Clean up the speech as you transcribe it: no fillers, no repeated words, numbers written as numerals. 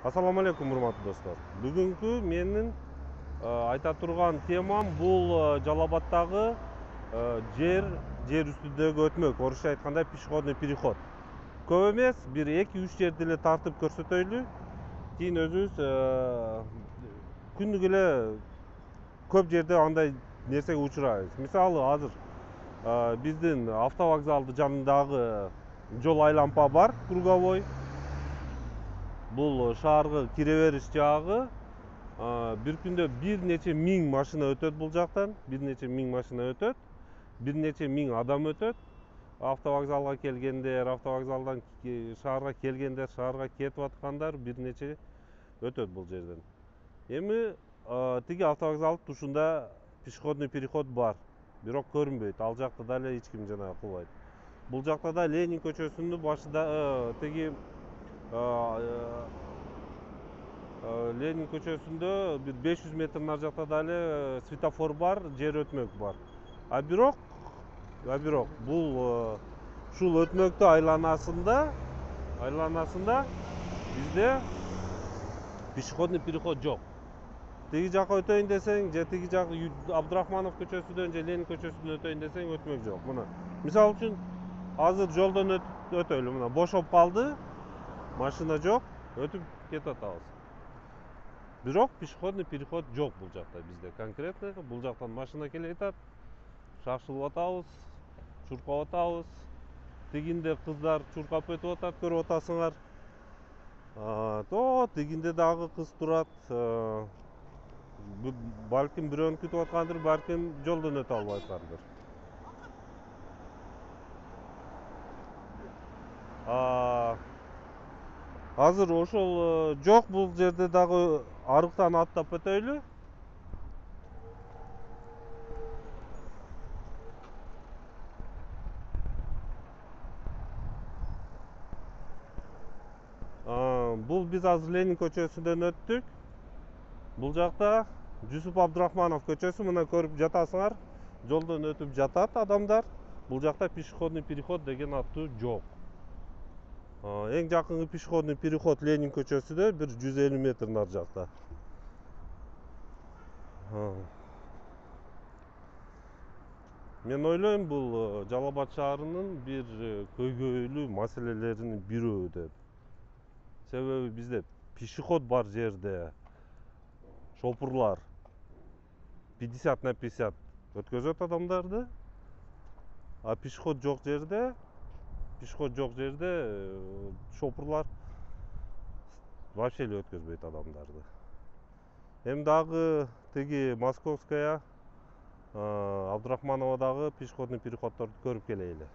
Ассаламу алейкум, урматтуу достор. Бүгүнкү менин айта турган темам бул Жалал-Абадтагы жер үстүндөгү өтмөк, орусча айтканда пешеходный переход. Көп эмес, бир 2-3 жерди эле тартып көрсөтөйлү. Кийин өзүбүз күндүк эле көп жерде андай нерсеге учурайбыз. Мисалы, азыр биздин автовокзалдын жанындагы жол айлампа бар, круговой. Бул шаарга кире бериш жагы. Бир күндө бир нече миң машина өтөт бул жактан, бир нече миң машина өтөт, бир нече миң адам өтөт. Автовокзалга келгендер, автовокзалдан шаарга келгендер, шаарга кетип аткандар бир нече өтөт бул жерден. Эми тиги автовокзалдын тушунда пешеходный переход бар, бирок көрүнбөйт. Ал жакта дале эч ким жана кылбайт. Бул жакта да Ленин көчөсүнүн башында тиги Ленин көчөсүндө бир 500 метр нар жакта дагы светофор бар, жер өтмөк бар. А бирок бул ушул өтмөктү айланасында бизде пешеходный переход жок. Тиги жака өтөйүн десең, же тиги жак Абдурахманов көчөсүнөн же Ленин көчөсүнөн өтөйүн десең өтмөк жок. Мына мисалы үчүн азыр жолдон өтөйлү, мына бошоп калды, машина жок, өтүп кетип атабыз. Бирок пешеходный переход жок бул жакта бизде. Конкретно бул жактан машина келе жатат, шашылып атабыз, чуркап атабыз. Тигинде кыздар чуркап өтүп атат, көрүп атасыңар. Тигинде дагы кыз турат. Балким бирөөнү күтүп аткандыр, балким жолдон өтө албай аткандыр. Азыр ошол жок, бул жерде дагы арыктан аттап өтөйлү. Бул биз азыр Ленин көчөсүнөн өттүк. Бул жакта Жусуп Абдурахманов көчөсү, мына көрүп жатасыңар. Жолдон өтүп жатат адамдар. Бул жакта пешеходный переход деген аттуу жок. Эң жакынкы пешеходный переход Ленин көчөсүдө бир 150 метр нар жакта. Мен ойлойм, бул Жалал-Абад шаарынын бир көйгөйлүү маселелеринин бирөө деп. Себеби бизде пешеход бар жерде шопурлар 50 на 50 өткөзөт адамдарды, а пешеход жок жерде шопурлар вообще эле өткөзбөйт адамдарды. Эми дагы тиги Московская, Абдурахмановдагы пешеходный переходдорду көрүп келели.